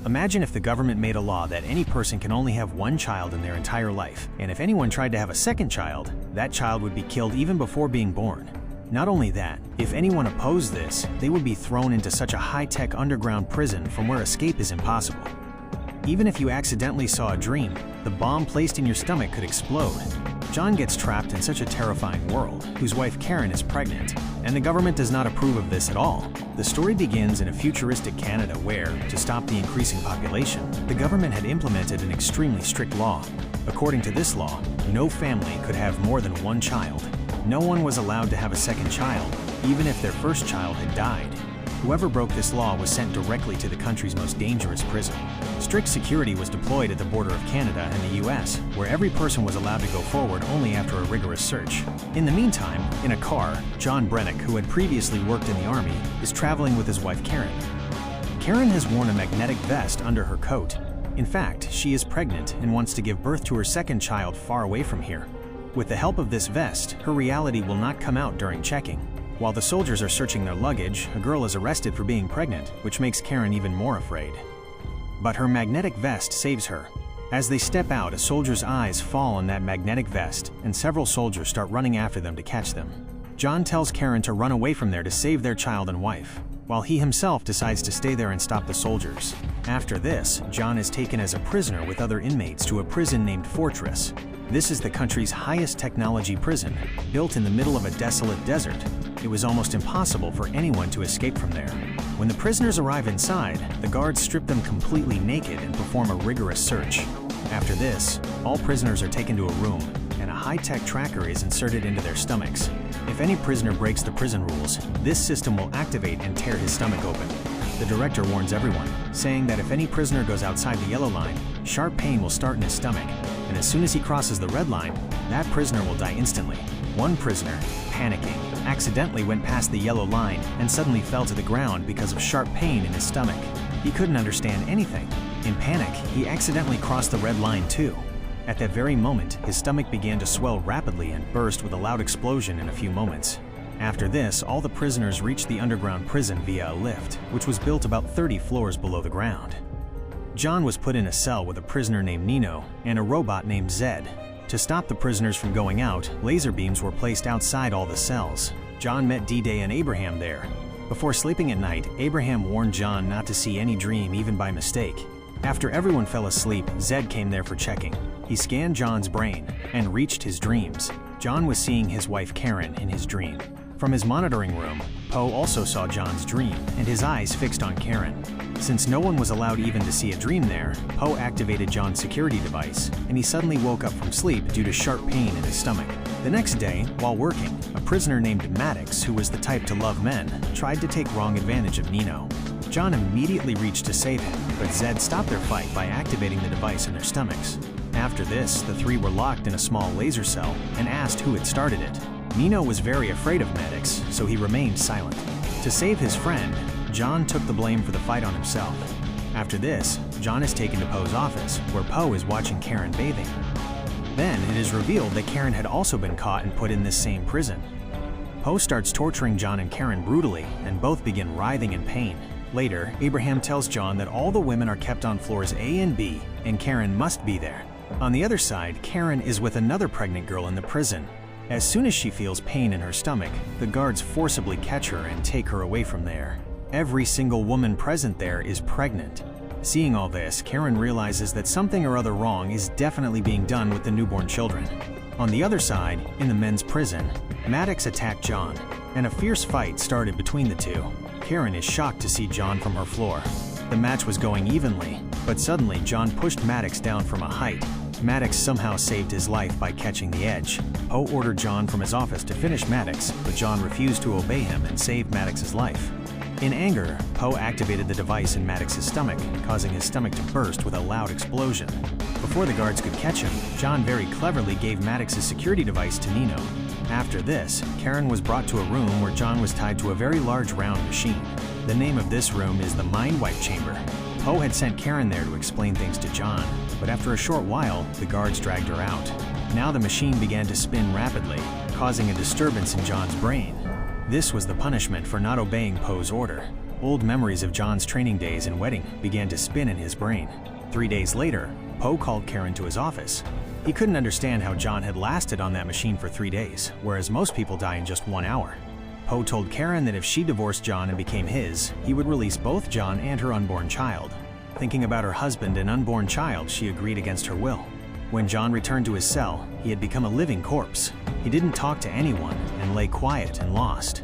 Imagine if the government made a law that any person can only have one child in their entire life, and if anyone tried to have a second child, that child would be killed even before being born. Not only that, if anyone opposed this, they would be thrown into such a high-tech underground prison from where escape is impossible. Even if you accidentally saw a dream, the bomb placed in your stomach could explode. John gets trapped in such a terrifying world, whose wife Karen is pregnant, and the government does not approve of this at all. The story begins in a futuristic Canada where, to stop the increasing population, the government had implemented an extremely strict law. According to this law, no family could have more than one child. No one was allowed to have a second child, even if their first child had died. Whoever broke this law was sent directly to the country's most dangerous prison. Strict security was deployed at the border of Canada and the US, where every person was allowed to go forward only after a rigorous search. In the meantime, in a car, John Brennick, who had previously worked in the army, is traveling with his wife Karen. Karen has worn a magnetic vest under her coat. In fact, she is pregnant and wants to give birth to her second child far away from here. With the help of this vest, her reality will not come out during checking. While the soldiers are searching their luggage, a girl is arrested for being pregnant, which makes Karen even more afraid. But her magnetic vest saves her. As they step out, a soldier's eyes fall on that magnetic vest, and several soldiers start running after them to catch them. John tells Karen to run away from there to save their child and wife, while he himself decides to stay there and stop the soldiers. After this, John is taken as a prisoner with other inmates to a prison named Fortress. This is the country's highest technology prison, built in the middle of a desolate desert. It was almost impossible for anyone to escape from there. When the prisoners arrive inside, the guards strip them completely naked and perform a rigorous search. After this, all prisoners are taken to a room, and a high-tech tracker is inserted into their stomachs. If any prisoner breaks the prison rules, this system will activate and tear his stomach open. The director warns everyone, saying that if any prisoner goes outside the yellow line, sharp pain will start in his stomach, and as soon as he crosses the red line, that prisoner will die instantly. One prisoner, panicking, accidentally went past the yellow line and suddenly fell to the ground because of sharp pain in his stomach. He couldn't understand anything. In panic, he accidentally crossed the red line too. At that very moment, his stomach began to swell rapidly and burst with a loud explosion in a few moments. After this, all the prisoners reached the underground prison via a lift, which was built about 30 floors below the ground. John was put in a cell with a prisoner named Nino and a robot named Zed. To stop the prisoners from going out, laser beams were placed outside all the cells. John met D-Day and Abraham there. Before sleeping at night, Abraham warned John not to see any dream even by mistake. After everyone fell asleep, Zed came there for checking. He scanned John's brain and reached his dreams. John was seeing his wife Karen in his dream. From his monitoring room, Poe also saw John's dream and his eyes fixed on Karen. Since no one was allowed even to see a dream there, Poe activated John's security device, and he suddenly woke up from sleep due to sharp pain in his stomach. The next day, while working, a prisoner named Maddox, who was the type to love men, tried to take wrong advantage of Nino. John immediately reached to save him, but Zed stopped their fight by activating the device in their stomachs. After this, the three were locked in a small laser cell and asked who had started it. Nino was very afraid of Maddox, so he remained silent. To save his friend, John took the blame for the fight on himself. After this, John is taken to Poe's office, where Poe is watching Karen bathing. Then it is revealed that Karen had also been caught and put in this same prison. Poe starts torturing John and Karen brutally, and both begin writhing in pain. Later, Abraham tells John that all the women are kept on floors A and B, and Karen must be there. On the other side, Karen is with another pregnant girl in the prison. As soon as she feels pain in her stomach, the guards forcibly catch her and take her away from there. Every single woman present there is pregnant. Seeing all this, Karen realizes that something or other wrong is definitely being done with the newborn children. On the other side, in the men's prison, Maddox attacked John, and a fierce fight started between the two. Karen is shocked to see John from her floor. The match was going evenly, but suddenly John pushed Maddox down from a height. Maddox somehow saved his life by catching the edge. Poe ordered John from his office to finish Maddox, but John refused to obey him and save Maddox's life. In anger, Poe activated the device in Maddox's stomach, causing his stomach to burst with a loud explosion. Before the guards could catch him, John very cleverly gave Maddox's security device to Nino. After this, Karen was brought to a room where John was tied to a very large round machine. The name of this room is the Mind Wipe Chamber. Poe had sent Karen there to explain things to John, but after a short while, the guards dragged her out. Now the machine began to spin rapidly, causing a disturbance in John's brain. This was the punishment for not obeying Poe's order. Old memories of John's training days and wedding began to spin in his brain. 3 days later, Poe called Karen to his office. He couldn't understand how John had lasted on that machine for 3 days, whereas most people die in just 1 hour. Poe told Karen that if she divorced John and became his, he would release both John and her unborn child. Thinking about her husband and unborn child, she agreed against her will. When John returned to his cell, he had become a living corpse. He didn't talk to anyone and lay quiet and lost.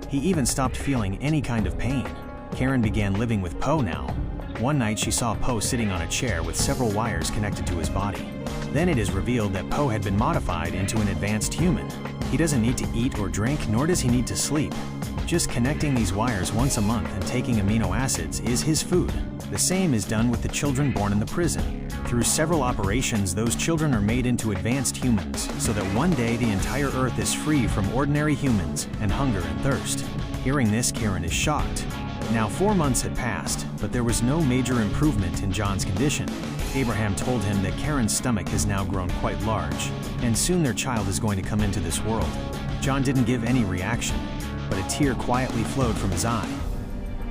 He even stopped feeling any kind of pain. Karen began living with Poe now. One night she saw Poe sitting on a chair with several wires connected to his body. Then it is revealed that Poe had been modified into an advanced human. He doesn't need to eat or drink, nor does he need to sleep. Just connecting these wires once a month and taking amino acids is his food. The same is done with the children born in the prison. Through several operations, those children are made into advanced humans, so that one day the entire Earth is free from ordinary humans and hunger and thirst. Hearing this, Karen is shocked. Now 4 months had passed, but there was no major improvement in John's condition. Abraham told him that Karen's stomach has now grown quite large, and soon their child is going to come into this world. John didn't give any reaction, but a tear quietly flowed from his eye.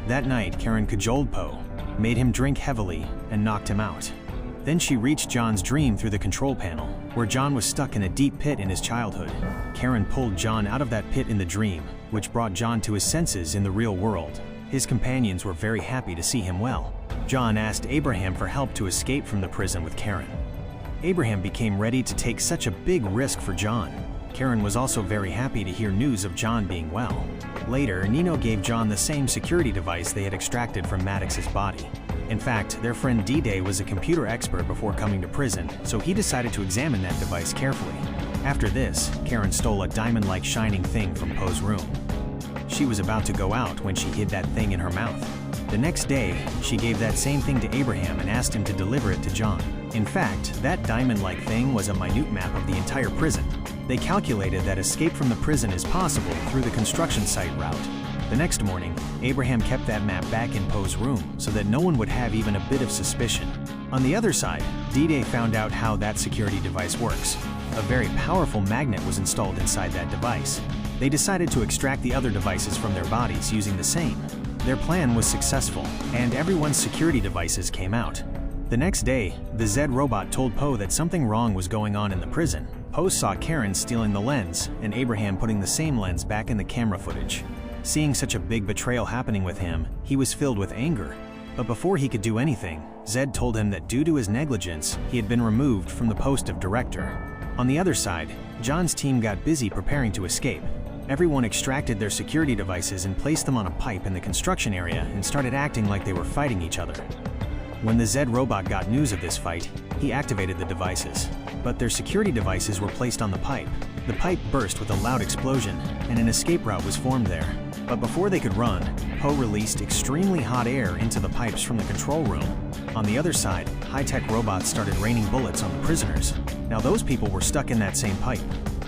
That night, Karen cajoled Poe, made him drink heavily, and knocked him out. Then she reached John's dream through the control panel, where John was stuck in a deep pit in his childhood. Karen pulled John out of that pit in the dream, which brought John to his senses in the real world. His companions were very happy to see him well. John asked Abraham for help to escape from the prison with Karen. Abraham became ready to take such a big risk for John. Karen was also very happy to hear news of John being well. Later, Nino gave John the same security device they had extracted from Maddox's body. In fact, their friend D-Day was a computer expert before coming to prison, so he decided to examine that device carefully. After this, Karen stole a diamond-like shining thing from Poe's room. She was about to go out when she hid that thing in her mouth. The next day, she gave that same thing to Abraham and asked him to deliver it to John. In fact, that diamond-like thing was a minute map of the entire prison. They calculated that escape from the prison is possible through the construction site route. The next morning, Abraham kept that map back in Poe's room so that no one would have even a bit of suspicion. On the other side, D-Day found out how that security device works. A very powerful magnet was installed inside that device. They decided to extract the other devices from their bodies using the same. Their plan was successful, and everyone's security devices came out. The next day, the Zed robot told Poe that something wrong was going on in the prison. Poe saw Karen stealing the lens, and Abraham putting the same lens back in the camera footage. Seeing such a big betrayal happening with him, he was filled with anger. But before he could do anything, Zed told him that due to his negligence, he had been removed from the post of director. On the other side, John's team got busy preparing to escape. Everyone extracted their security devices and placed them on a pipe in the construction area and started acting like they were fighting each other. When the Zed robot got news of this fight, he activated the devices. But their security devices were placed on the pipe. The pipe burst with a loud explosion, and an escape route was formed there. But before they could run, Poe released extremely hot air into the pipes from the control room. On the other side, high-tech robots started raining bullets on the prisoners. Now those people were stuck in that same pipe.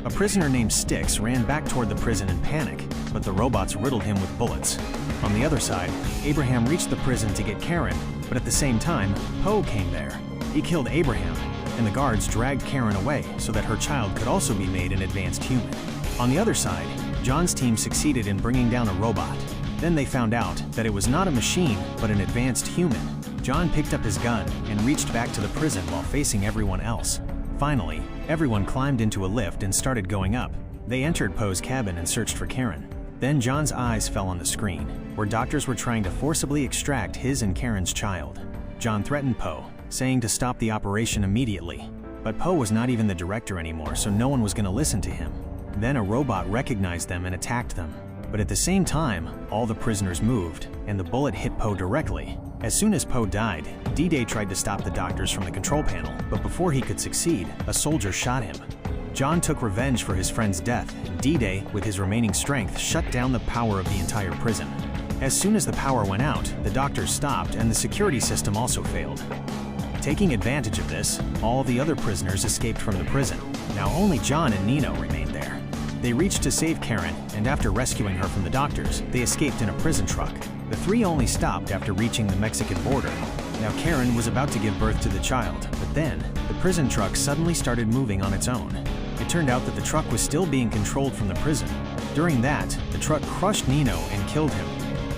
A prisoner named Styx ran back toward the prison in panic, but the robots riddled him with bullets. On the other side, Abraham reached the prison to get Karen, but at the same time, Poe came there. He killed Abraham, and the guards dragged Karen away so that her child could also be made an advanced human. On the other side, John's team succeeded in bringing down a robot. Then they found out that it was not a machine, but an advanced human. John picked up his gun and reached back to the prison while facing everyone else. Finally, everyone climbed into a lift and started going up. They entered Poe's cabin and searched for Karen. Then John's eyes fell on the screen, where doctors were trying to forcibly extract his and Karen's child. John threatened Poe, saying to stop the operation immediately. But Poe was not even the director anymore, so no one was going to listen to him. Then a robot recognized them and attacked them. But at the same time, all the prisoners moved, and the bullet hit Poe directly. As soon as Poe died, D-Day tried to stop the doctors from the control panel, but before he could succeed, a soldier shot him. John took revenge for his friend's death, and D-Day, with his remaining strength, shut down the power of the entire prison. As soon as the power went out, the doctors stopped and the security system also failed. Taking advantage of this, all the other prisoners escaped from the prison. Now only John and Nino remained there. They reached to save Karen, and after rescuing her from the doctors, they escaped in a prison truck. The three only stopped after reaching the Mexican border. Now Karen was about to give birth to the child, but then, the prison truck suddenly started moving on its own. It turned out that the truck was still being controlled from the prison. During that, the truck crushed Nino and killed him.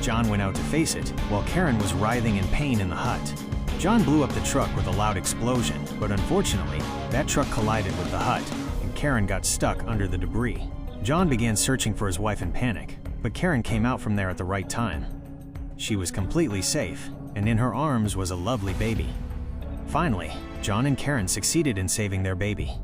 John went out to face it, while Karen was writhing in pain in the hut. John blew up the truck with a loud explosion, but unfortunately, that truck collided with the hut, and Karen got stuck under the debris. John began searching for his wife in panic, but Karen came out from there at the right time. She was completely safe, and in her arms was a lovely baby. Finally, John and Karen succeeded in saving their baby.